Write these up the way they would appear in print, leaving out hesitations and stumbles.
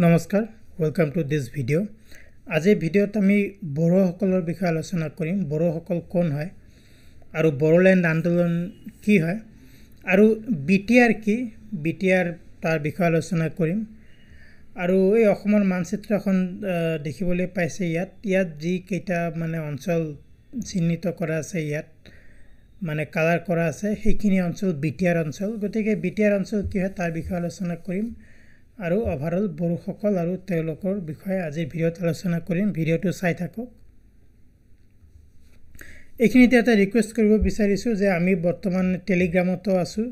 নমস্কাৰ welcome to this video আজি ভিডিওত আমি বড়োসকলৰ বিষয়ে আলোচনা কৰিম বড়োসকল কোন হয় আৰু বড়োলেণ্ড আন্দোলন কি হয় আৰু বিটিআৰ কি বিটিআৰ তাৰ বিষয়ে আলোচনা কৰিম আৰু এই অসমৰ মানচিত্ৰখন দেখিবলৈ পাইছে ইয়াত যি কেইটা মানে অঞ্চল চিহ্নিত কৰা আছে ইয়াত মানে কালাৰ কৰা আছে সেইখিনি অঞ্চল বিটিআৰ অঞ্চল গতিকে বিটিআৰ অঞ্চল কি হয় তাৰ বিষয়ে আলোচনা কৰিম আৰু ওভাৰঅল বড়োসকল আৰু তেওঁলোকৰ বিষয়ে আজি ভিডিওত আলোচনা কৰিম ভিডিওটো চাই থাকক এইখিনিতে এটা ৰিকুৱেষ্ট কৰিব বিচাৰিছো যে আমি বৰ্তমান টেলিগ্ৰামতো আছো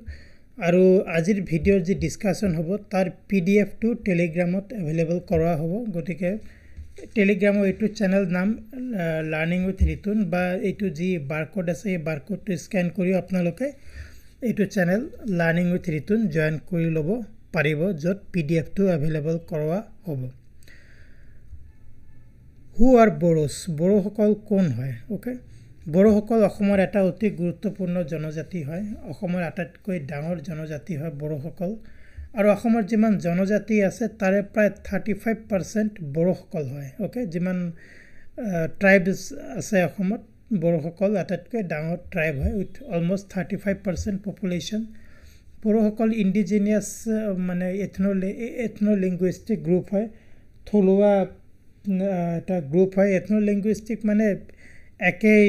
আৰু আজিৰ ভিডিওৰ যি ডিসকাশন হ'ব তাৰ পিডিএফ টো টেলিগ্ৰামত अवेलेबल কৰা হ'ব গতিকে টেলিগ্ৰামৰ এইটো চেনেল নাম লাৰ্নিং উইথ ৰিতুন বা এইটো যি বাৰকোড আছে এই বাৰকোডটো স্ক্যান কৰি আপোনালোকে এইটো চেনেল লাৰ্নিং উইথ ৰিতুন জয়েন কৰি ল'ব পাৰিব যত পিডিএফ টো अवेलेबल কৰা হ'ব হু আৰ বড়োস বড়োসকল কোন হয় ওকে বড়োসকল অসমৰ এটা অতি গুৰুত্বপূৰ্ণ জনজাতি হয় অসমৰ আটাইতকৈ ডাঙৰ জনজাতি হয় বড়োসকল আৰু অসমৰ যিমান জনজাতি আছে তাৰে প্ৰায় 35% বড়োসকল হয় ওকে যিমান ট্ৰাইবস আছে অসমত বড়োসকল আটাইতকৈ ডাঙৰ ট্ৰাইব হয় উইথ অলমোষ্ট 35% পপুলেশন বড়োসকল ইন্ডিজিনিয়াস মানে এথনো লিঙ্গুইস্টিক গ্ৰুপ হয় থলুৱা এটা গ্ৰুপ হয় এথনো লিঙ্গুইস্টিক মানে একেই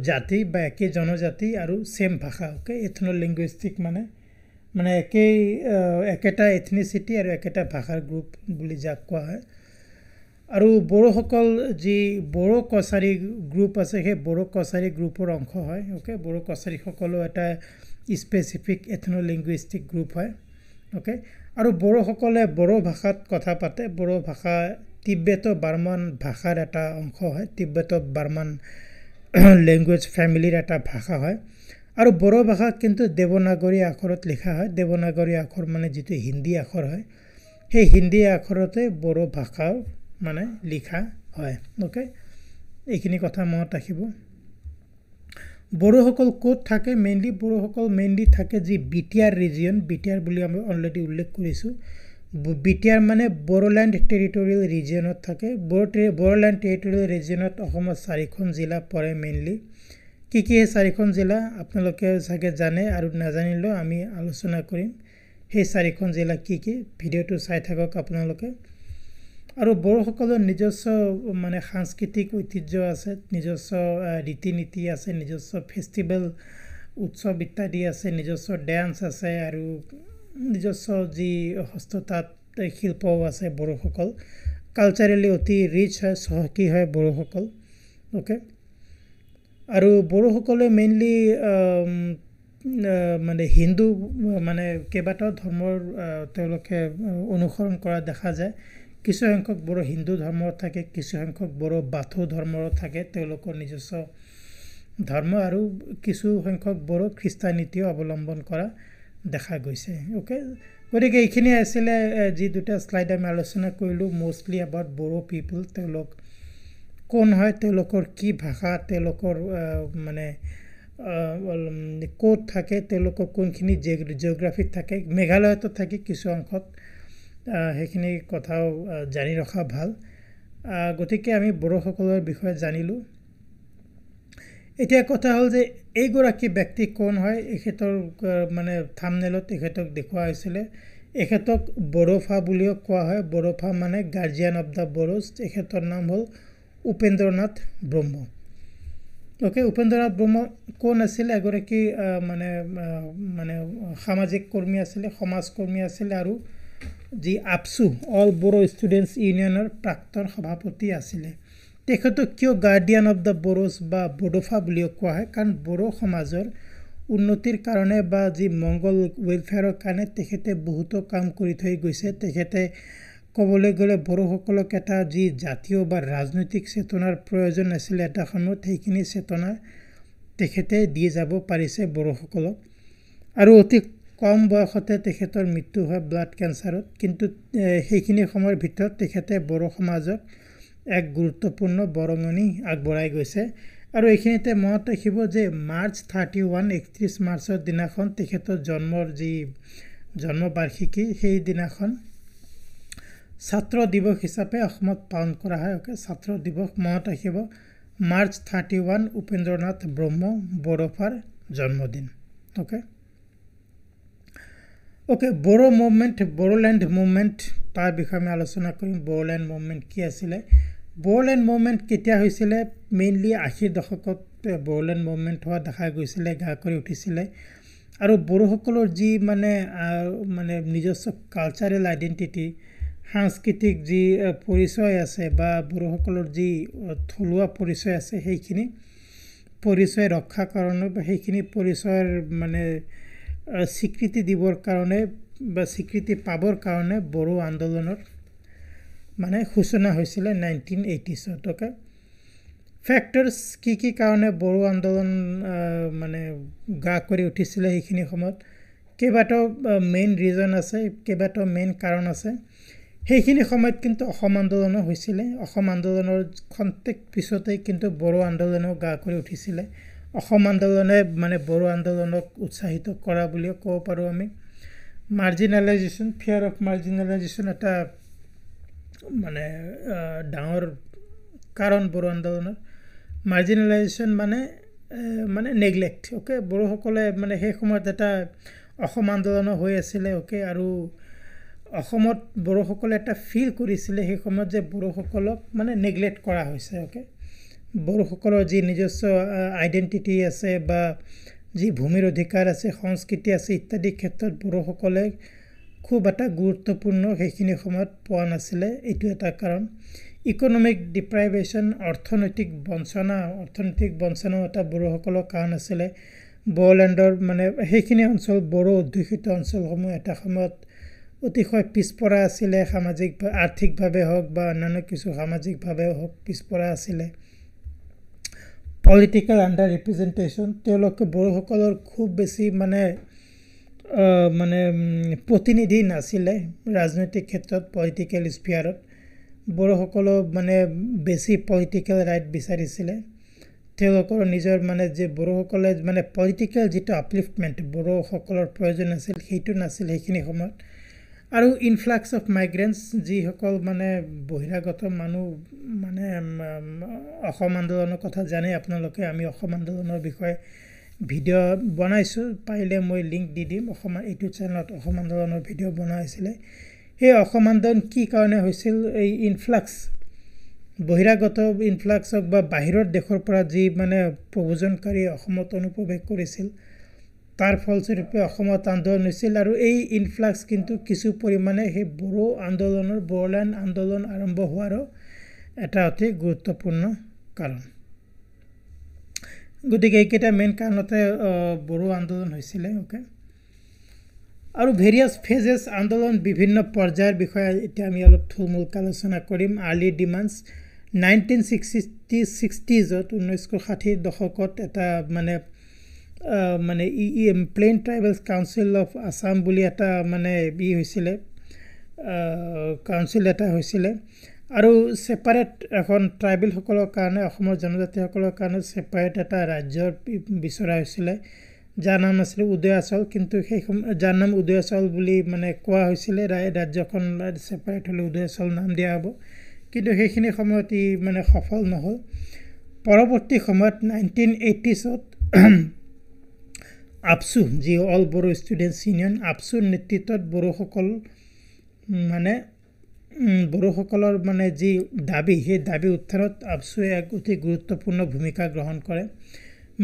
জাতি বা একেই জনজাতি আৰু সেম ভাষা ওকে এথনো লিঙ্গুইস্টিক মানে একেটা এথনিসিটি আৰু একেটা ভাষাৰ গ্ৰুপ বুলি যাক কোৱা হয় আৰু বড়োসকল যি বড়ো কছাৰী গ্ৰুপ আছে সেই বড়ো কছাৰী গ্ৰুপৰ অংশ হয় ওকে বড়ো কছাৰী সকলো এটা স্পেসিফিক এথনো লিঙ্গুইস্টিক গ্ৰুপ হয় ওকে আৰু বড়োসকলে বড়ো ভাষাত কথা পাতে বড়ো ভাষা তিব্বেতো বাৰ্মান ভাষাৰ এটা অংশ হয় তিব্বেতো বাৰ্মান ল্যাঙ্গুৱেজ ফ্যামিলিৰ এটা ভাষা হয় আৰু বড়ো ভাষা কিন্তু দেৱনাগৰী আখৰত লিখা হয় দেৱনাগৰী আখৰ মানে যেটো হিন্দী আখৰ হয় সেই হিন্দী আখৰতে বড়ো ভাষা মানে লিখা হয় ওকে এইখিনি কথা মনত ৰাখিব বড়োসকল কোত থাকে মেইনলি থাকে যি বিটিআৰ ৰিজিয়ন বিটিআৰ বুলি আমি অলৰেডি উল্লেখ কৰিছো বিটিআৰ মানে বড়োলেণ্ড টেৰিটৰিয়েল ৰিজিয়নত থাকে বড়োলেণ্ড টেৰিটৰিয়েল ৰিজিয়নত অসমৰ 4খন জিলা পৰে মেইনলি কি চাৰিখন জিলা আপোনালোকে চাগে জানে আৰু নাজানিলেও আমি আলোচনা কৰিম সেই 4খন জিলা কি ভিডিওটো চাই থাকক আপোনালোকে আৰু বড়োসকলৰ নিজস্ব মানে সাংস্কৃতিক ঐতিহ্য আছে নিজস্ব ৰীতি-নীতি আছে নিজস্ব ফেষ্টিভেল উৎসৱ ইত্যাদি আছে নিজস্ব ড্যান্স আছে আৰু নিজস্ব যি হস্ততাঁত শিল্প আছে বড়োসকল কালচাৰেলি অতি ৰিচ হয় চহকী হয় বড়োসকল ওকে আৰু বড়োসকলে মেইনলি মানে হিন্দু মানে কেইবাটাও ধৰ্মৰ তেওঁলোকে অনুসৰণ কৰা দেখা যায় কিছু সংখ্যক বড়ো হিন্দু ধৰ্মৰ থাকে কিছু সংখ্যক বড়ো বাথৌ ধৰ্মৰ থাকে তেওঁলোকৰ নিজস্ব ধৰ্ম আৰু কিছু সংখ্যক বড়ো খ্ৰীষ্টানীতিও অৱলম্বন কৰা দেখা গৈছে ওকে গতিকে এইখিনি আছিল যি দুটা স্লাইড আমি আলোচনা কৰিলো মোস্টলি অ্যাবাউট বড়ো পিপল তেওঁলোক কোন হয় তেওঁলোকৰ কি ভাষা তেওঁলোকৰ মানে কোড থাকে তেওঁলোকৰ কোনখিনি জিওগ্ৰাফিত থাকে মেঘালয়ত থাকে কিছু অংশত হেখিনি কথাও জানি ৰখা ভাল গতিকে আমি বড়োসকলৰ বিষয়ে জানিলো এতিয়া কথা হল যে এইগৰাকী ব্যক্তি কোন হয় এখেতৰ মানে থাম্বনেলত এখেতক দেখুৱা হৈছিল এখেতক বড়োফা বুলিও কোৱা হয় বড়োফা মানে গাৰ্জিয়ান অফ দা বড়োস এখেতৰ নাম হল উপেন্দ্ৰনাথ ব্ৰহ্ম ওকে উপেন্দ্ৰনাথ ব্ৰহ্ম কোন আছিল এগৰাকী মানে সামাজিক কৰ্মী আছিল সমাজকৰ্মী আছিল আৰু যি আপসু অল বড়ো ষ্টুডেন্টস ইউনিয়নৰ প্ৰাক্তন সভাপতি আছিল তেখেতক কিয় গাৰ্ডিয়ান অফ দা বড়োস বা বড়োফা বুলি কোৱা হয় কাৰণ বড়ো সমাজৰ উন্নতিৰ কাৰণে বা যি মংগল ওয়েলফেয়াৰৰ কাৰণে তেখেতে বহুতো কাম কৰি থৈ গৈছে তেখেতে কবলৈ গলে বড়োসকলক এটা যি জাতীয় বা ৰাজনৈতিক চেতনাৰ প্ৰয়োজন আছিল এটা সময়ত সেইখিনি চেতনা তেখেতে দি যাব পাৰিছে বড়োসকলক আৰু অতি কম বয়সতে তেখেতৰ মৃত্যু হয় ব্লাড কেন্সাৰত কিন্তু সেইখিনি সময়ৰ ভিতৰত তেখেতে বড়ো সমাজক এক গুৰুত্বপূৰ্ণ বৰঙনি আগবঢ়াই গৈছে আৰু এইখিনিতে মনত ৰাখিব যে মাৰ্চ 31 মাৰ্চৰ দিনাখন তেখেতৰ জন্মৰ যি জন্ম বাৰ্ষিকী সেই দিনাখন ছাত্ৰ দিৱস হিচাপে অসমত পালন কৰা হয় ওকে ছাত্ৰ দিৱস মনত ৰাখিব মাৰ্চ 31 উপেন্দ্ৰনাথ ব্ৰহ্ম বড়োফাৰ জন্মদিন okay okay Bodo movement Bodoland movement তাৰ বিষয়ে আমি আলোচনা কৰিম বড়োল্যান্ড মুভমেন্ট কি আছিল বড়োল্যান্ড মুভমেন্ট কেতিয়া হৈছিল মেইনলি 80 দশকত বড়োল্যান্ড মুভমেন্ট হোৱা দেখা গৈছিল গা কৰি উঠিছিল আৰু বড়োসকলৰ যি মানে নিজস্ব কালচাৰেল আইডেন্টিটি সাংস্কৃতিক যি পৰিচয় আছে বা বড়োসকলৰ যি থলুৱা পৰিচয় আছে সেইখিনি পৰিচয় ৰক্ষা কাৰণে বা সেইখিনি পৰিচয়ৰ মানে স্বীকৃতি দিবৰ কাৰণে বা স্বীকৃতি পাবৰ কাৰণে বড়ো আন্দোলনৰ মানে সূচনা হৈছিল 1980 ত ফ্যাক্টৰস কি কাৰণে বড়ো আন্দোলন মানে গা কৰি উঠিছিল সেইখিনি সময়ত কেইবাটাও মেইন ৰিজন আছে কেইবাটাও মেইন কাৰণ আছে সেইখিনি সময়ত কিন্তু অসম আন্দোলন হৈছিল অসম আন্দোলনৰ খন্তেক পিছতে কিন্তু বড়ো আন্দোলনও গা কৰি উঠিছিল অসম আন্দোলনে মানে বড়ো আন্দোলনক উৎসাহিত কৰা বুলি ক'ব পাৰো আমি মাৰ্জিনালাইজেশ্যন ফিয়াৰ অফ মাৰ্জিনালাইজেশ্যন এটা মানে ডাঙৰ কাৰণ বড়ো আন্দোলনৰ মাৰ্জিনালাইজেশ্যন মানে নেগলেক্ট ওকে বড়োসকলে মানে সেই সময়ত এটা অসম আন্দোলন হৈ আছিল ওকে আৰু অসমত বড়োসকলে এটা ফিল কৰিছিল সেই সময়ত যে বড়োসকলক মানে নেগলেক্ট কৰা হৈছে ওকে বড়োসকলৰ যি নিজস্ব আইডেন্টিটি আছে বা যি ভূমিৰ অধিকাৰ আছে সংস্কৃতি আছে ইত্যাদি ক্ষেত্ৰত বড়োসকলে খুব এটা গুৰুত্বপূৰ্ণ সেইখিনি সময়ত পোৱা নাছিল এইটো এটা কাৰণ ইকোনমিক ডিপ্ৰাইভেশ্যন অৰ্থনৈতিক বঞ্চনা এটা বড়োসকলৰ কাৰণ আছিল বড়োল্যান্ডৰ মানে সেইখিনি অঞ্চল বড়ো অধ্যুষিত অঞ্চলসমূহ এটা সময়ত অতিশয় পিছপৰা আছিল সামাজিক বা আৰ্থিকভাৱে হওক বা অন্যান্য কিছু সামাজিকভাৱে হওক পিছপৰা আছিল পলিটিক্যাল আন্ডাৰ ৰিপ্ৰেজেন্টেশ্যন তেওঁলোকে বড়োসকলৰ খুব বেছি মানে প্ৰতিনিধি নাছিল ৰাজনৈতিক ক্ষেত্ৰত পলিটিক্যাল স্ফিয়াৰত বড়োসকলৰ মানে বেছি পলিটিক্যাল ৰাইট বিচাৰিছিল তেওঁলোকৰ নিজৰ মানে যে বড়োসকলে মানে পলিটিক্যাল যিটো আপলিফটমেন্ট বড়োসকলৰ প্ৰয়োজন আছিল সেইটো নাছিল সেইখিনি সময়ত আৰু ইনফ্লাক্স অফ মাইগ্ৰেন্টস যিসকল মানে বহিৰাগত মানুহ মানে অসম আন্দোলনৰ কথা জানে আপোনালোকে আমি অসম আন্দোলনৰ বিষয়ে ভিডিঅ' বনাইছো পাৰিলে মই লিংক দি দিম অসম এইটো চেনেলত অসম আন্দোলনৰ ভিডিঅ' বনাইছিলে এই অসম আন্দোলন কি কাৰণে হৈছিল এই ইনফ্লাক্স বহিৰাগত ইনফ্লাক্সক বা বাহিৰৰ দেশৰ পৰা যি মানে প্ৰব্ৰজনকাৰী অসমত অনুপ্ৰৱেশ কৰিছিল তাৰ ফলস্বৰূপে অসমত আন্দোলন হৈছিল আৰু এই ইনফ্লাক্স কিন্তু কিছু পৰিমাণে সেই বড়ো আন্দোলনৰ বড়োল্যান্ড আন্দোলন আৰম্ভ হোৱাৰো এটা অতি গুৰুত্বপূৰ্ণ কাৰণ গতিকে এইকেইটা মেইন কাৰণতে বড়ো আন্দোলন হৈছিল ওকে আৰু ভেৰিয়াছ ফেজেছ আন্দোলন বিভিন্ন পৰ্যায়ৰ বিষয়ে এতিয়া আমি অলপ থুলমূল আলোচনা কৰিম আৰ্লি ডিমাণ্ডছ 1960ত 1960 দশকত এটা মানে plain tribals council of Assam বুলি এটা মানে হৈছিল কাউন্সিল এটা হৈছিল আৰু সেপাৰেট এখন ট্ৰাইবেল সকলৰ কাৰণে অসমৰ জনজাতিসকলৰ কাৰণে সেপাৰেট এটা ৰাজ্যৰ বিচৰা হৈছিল যাৰ নাম আছিল উদয়াচল কিন্তু সেই যাৰ নাম উদয়াচল বুলি মানে কোৱা হৈছিল ৰাজ্যখন সেপাৰেট হলে উদয়াচল নাম দিয়া হ'ব কিন্তু সেইখিনি সময়ত মানে সফল নহল পৰৱৰ্তী সময়ত 1980ত আপসু যি অল বড়ো ষ্টুডেণ্টছ ইউনিয়ন আপসুৰ নেতৃত্বত বড়োসকলৰ মানে যি দাবী সেই দাবী উত্থানত আপসুৱে এক অতি গুৰুত্বপূৰ্ণ ভূমিকা গ্ৰহণ কৰে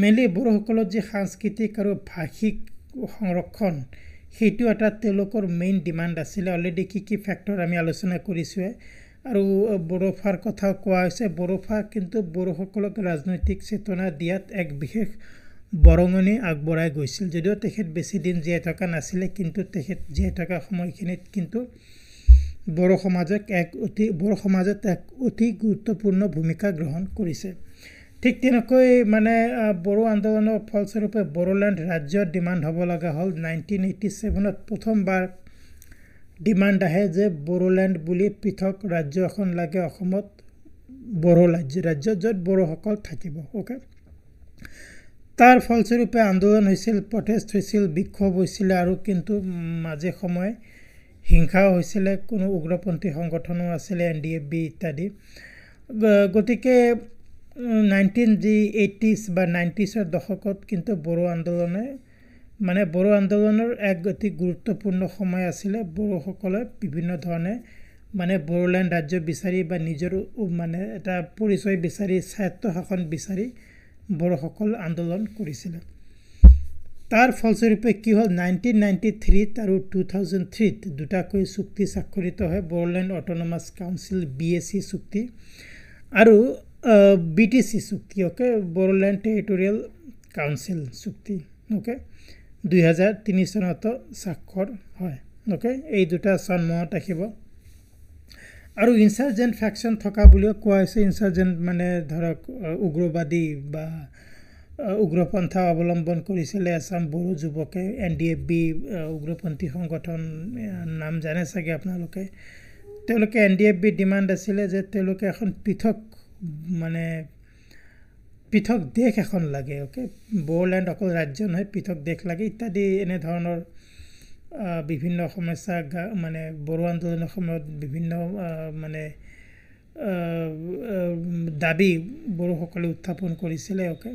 মেইনলি বড়োসকলৰ যি সাংস্কৃতিক আৰু ভাষিক সংৰক্ষণ সেইটো এটা তেওঁলোকৰ মেইন ডিমাণ্ড আছিল অলৰেডি কি ফ্যাক্টৰ আমি আলোচনা কৰিছোৱে আৰু বড়োফাৰ কথা কোৱা হৈছে বড়োফা কিন্তু বড়োসকলক ৰাজনৈতিক চেতনা দিয়াত এক বিশেষ বৰঙণি আগবঢ়াই গৈছিল যদিও তেখেত বেছি দিন জীয়াই থকা নাছিল কিন্তু তেখেত জীয়াই থকা সময়খিনিত কিন্তু বড়ো সমাজত এক অতি গুৰুত্বপূৰ্ণ ভূমিকা গ্ৰহণ কৰিছে ঠিক তেনেকৈ মানে বড়ো আন্দোলনৰ ফলস্বৰূপে বড়োল্যান্ড ৰাজ্যৰ ডিমাণ্ড হ'ব লগা হ'ল 1987ত প্ৰথমবাৰ ডিমাণ্ড আহে যে বড়োল্যান্ড বুলি পৃথক ৰাজ্য এখন লাগে অসমত বড়ো ৰাজ্য য'ত বড়োসকল থাকিব ওকে তাৰ ফলস্বৰূপে আন্দোলন হৈছিল প্ৰটেষ্ট হৈছিল বিক্ষোভ হৈছিল আৰু কিন্তু মাজে সময়ে হিংসাও হৈছিলে, কোনো উগ্ৰপন্থী সংগঠনো আছিলে, NDFB ইত্যাদি। গতিকে 1980s বা 90sৰ দশকত কিন্তু বড়ো আন্দোলনে বড়ো আন্দোলনৰ এক অতি গুৰুত্বপূৰ্ণ সময় আছিলে। বড়োসকলে বিভিন্ন ধৰণে বড়োলেণ্ড ৰাজ্য বিচাৰি বা নিজৰ এটা পৰিচয় বিচাৰি, স্বায়ত্ত শাসন বিচাৰি বড়োসকল আন্দোলন কৰিছিলে। তাৰ ফলস্বৰূপে কি হ'ল, 1993 আৰু 2003 দুটাকৈ চুক্তি স্বাক্ষৰিত হয়। বড়োলেণ্ড অট'নমাছ কাউন্সিল BAC চুক্তি আৰু BTC চুক্তি, অ'কে, বড়োলেণ্ড টেৰিটৰিয়েল কাউন্সিল চুক্তি, অ'কে, 2003 চনতো স্বাক্ষৰ হয়, অ'কে। এই দুটা চন মনত ৰাখিব। আৰু ইনচাৰ্জেণ্ট ফেকশ্যন থকা বুলিও কোৱা হৈছে। ইনচাৰ্জেণ্ট ধৰক উগ্ৰবাদী বা উগ্ৰপন্থা অৱলম্বন কৰিছিলে আছাম বড়ো যুৱকে। NDFB উগ্ৰপন্থী সংগঠন নাম জানে চাগে আপোনালোকে। তেওঁলোকে NDFB ডিমাণ্ড আছিলে যে তেওঁলোকে এখন পৃথক দেশ এখন লাগে, অ'কে। বড়োলেণ্ড অকল ৰাজ্য নহয়, পৃথক দেশ লাগে ইত্যাদি এনেধৰণৰ বিভিন্ন সমস্যা বড়ো আন্দোলনৰ সময়ত বিভিন্ন দাবী বড়োসকলে উত্থাপন কৰিছিলে, অ'কে।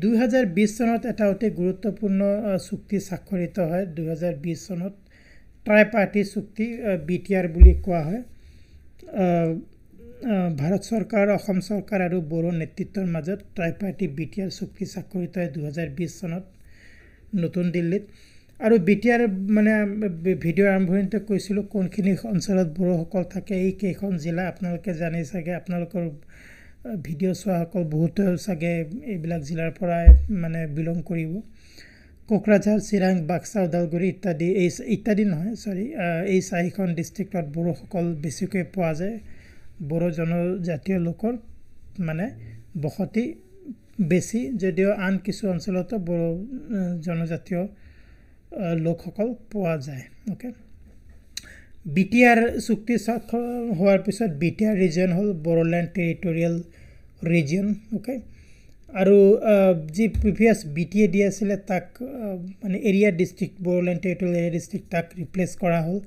2020 চনত এটা অতি গুৰুত্বপূৰ্ণ চুক্তি স্বাক্ষৰিত হয়। 2020 চনত ট্ৰাই পাৰ্টি চুক্তি, BTR বুলি কোৱা হয়। ভাৰত চৰকাৰ, অসম চৰকাৰ আৰু বড়ো নেতৃত্বৰ মাজত ট্ৰাই পাৰ্টি BTR চুক্তি স্বাক্ষৰিত হয় 2020 চনত নতুন দিল্লীত। আৰু BTR ভিডিঅ'ৰ আৰম্ভণিতে কৈছিলোঁ কোনখিনি অঞ্চলত বড়োসকল থাকে। এই কেইখন জিলা আপোনালোকে জানেই চাগে, আপোনালোকৰ ভিডিঅ' চোৱাসকল বহুতো চাগে এইবিলাক জিলাৰ পৰাই বিলং কৰিব। কোকৰাঝাৰ, চিৰাং, বাক্সা, ওদালগুৰি ইত্যাদি। ইত্যাদি নহয়, চৰি, এই 4খন ডিষ্ট্ৰিক্টত বড়োসকল বেছিকৈ পোৱা যায়। বড়ো জনজাতীয় লোকৰ বসতি বেছি, যদিও আন কিছু অঞ্চলতো বড়ো জনজাতীয় লোকসকল পোৱা যায়, অ'কে। BTR চুক্তি স্বাক্ষৰ হোৱাৰ পিছত BTR ৰিজন হ'ল বড়োলেণ্ড টেৰিটৰিয়েল ৰিজন, অ'কে। আৰু যি প্ৰিভিয়াছ BTA দি আছিলে তাক area district, Bodoland territorial area district, তাক ৰিপ্লেচ কৰা হ'ল।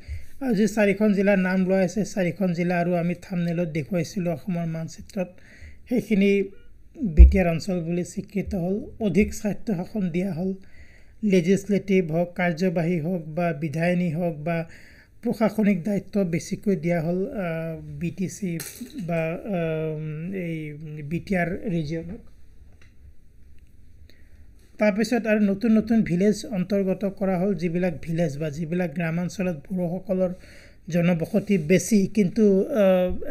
আৰু যি 4খন জিলাৰ নাম লোৱা হৈছে, 4খন জিলা আৰু আমি থাম্বনেইলত দেখুৱাইছিলোঁ অসমৰ মানচিত্ৰত, সেইখিনি BTR অঞ্চল বুলি স্বীকৃত হ'ল। অধিক স্বায়ত্ত শাসন দিয়া হ'ল। লেজিছলেটিভ হওক, কাৰ্যবাহী হওক বা বিধায়িনী হওক বা প্ৰশাসনিক দায়িত্ব বেছিকৈ দিয়া হ'ল BTC বা এই BTR ৰিজিয়নক। তাৰপিছত আৰু নতুন নতুন ভিলেজ অন্তৰ্গত কৰা হ'ল, যিবিলাক ভিলেজ বা যিবিলাক গ্ৰামাঞ্চলত বড়োসকলৰ জনবসতি বেছি কিন্তু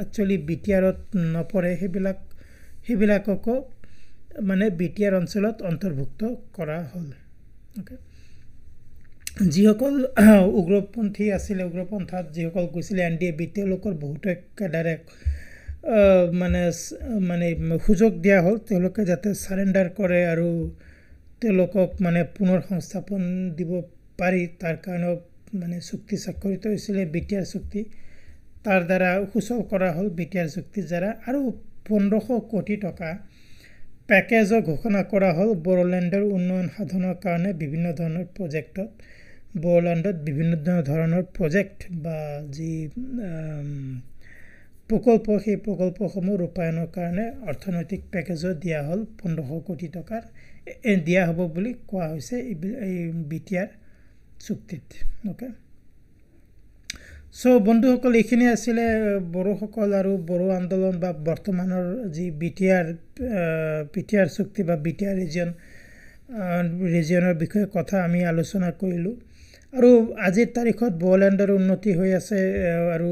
একচুৱেলি BTRত নপৰে, সেইবিলাককো BTR অঞ্চলত অন্তৰ্ভুক্ত কৰা হ'ল, অ'কে। যিসকল উগ্ৰপন্থী আছিলে, উগ্ৰপন্থাত যিসকল গৈছিলে NDFB, তেওঁলোকৰ বহুতো একেবাৰে সুযোগ দিয়া হ'ল তেওঁলোকে যাতে চাৰেণ্ডাৰ কৰে আৰু তেওঁলোকক পুনৰ সংস্থাপন দিব পাৰি, তাৰ কাৰণেও চুক্তি স্বাক্ষৰিত হৈছিলে BTR চুক্তি। তাৰ দ্বাৰা সুচল কৰা হ'ল BTR চুক্তিৰ দ্বাৰা। আৰু 1500 কোটি টকা পেকেজো ঘোষণা কৰা হ'ল বড়োলেণ্ডৰ উন্নয়ন সাধনৰ কাৰণে। বিভিন্ন ধৰণৰ প্ৰজেক্টত বড়োলেণ্ডত বিভিন্ন ধৰণৰ প্ৰজেক্ট বা যি প্ৰকল্প, সেই প্ৰকল্পসমূহ ৰূপায়ণৰ কাৰণে অৰ্থনৈতিক পেকেজো দিয়া হ'ল 1500 কোটি টকাৰ দিয়া হ'ব বুলি কোৱা হৈছে এই BTR চুক্তিত, অ'কে। চ' বন্ধুসকল, এইখিনি আছিলে বড়োসকল আৰু বড়ো আন্দোলন বা বৰ্তমানৰ যি BTR চুক্তি বা BTR ৰিজিয়নৰ বিষয়ে কথা আমি আলোচনা কৰিলোঁ। আৰু আজিৰ তাৰিখত বড়োলেণ্ডৰ উন্নতি হৈ আছে আৰু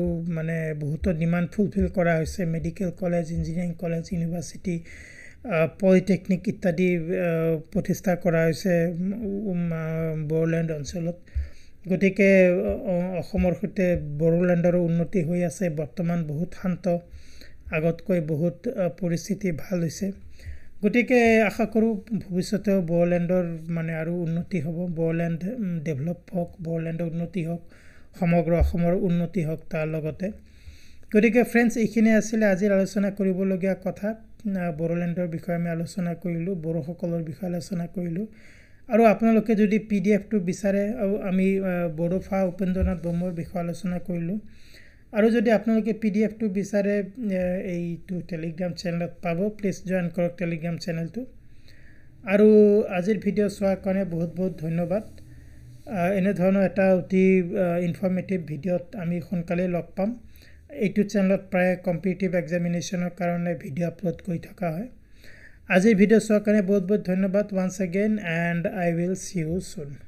বহুতো ডিমাণ্ড ফুলফিল কৰা হৈছে। Medical college, engineering college, university, polytechnic ইত্যাদি প্ৰতিষ্ঠা কৰা হৈছে বড়োলেণ্ড অঞ্চলত। গতিকে অসমৰ সৈতে বড়োলেণ্ডৰো উন্নতি হৈ আছে। বৰ্তমান বহুত শান্ত, আগতকৈ বহুত পৰিস্থিতি ভাল হৈছে। গতিকে আশা কৰোঁ ভৱিষ্যতেও বড়োলেণ্ডৰ আৰু উন্নতি হ'ব, বড়োলেণ্ড ডেভেলপ হওক, বড়োলেণ্ডৰ উন্নতি হওক, সমগ্ৰ অসমৰ উন্নতি হওক তাৰ লগতে। গতিকে ফ্ৰেণ্ডছ, এইখিনি আছিলে আজিৰ আলোচনা কৰিবলগীয়া কথা। বড়োলেণ্ডৰ বিষয়ে আমি আলোচনা কৰিলোঁ, বড়োসকলৰ বিষয়ে আলোচনা কৰিলোঁ। আৰু আপোনালোকে যদি পিডিএফটো বিচাৰে আমি বড়োফা উপেন্দ্ৰনাথ ব্ৰহ্মৰ বিষয়ে আলোচনা কৰিলোঁ আৰু যদি আপোনালোকে পিডিএফটো বিচাৰে এইটো টেলিগ্ৰাম চেনেলত পাব প্লিজ জয়েন কৰক টেলিগ্ৰাম চেনেলটো আৰু আজিৰ ভিডিঅ' চোৱাৰ কাৰণে বহুত বহুত ধন্যবাদ এনে ধৰণৰ এটা অতি ইনফৰ্মেটিভ ভিডিঅ'ত আমি সোনকালে লগ পাম এইটো চেনেলত প্ৰায় কম্পিটিটিভ এক্সামিনেশ্যনৰ কাৰণে ভিডিঅ' আপলোড কৰি থকা হয় আজিৰ ভিডিঅ' চোৱাৰ কাৰণে বহুত বহুত ধন্যবাদ once again and I will see you soon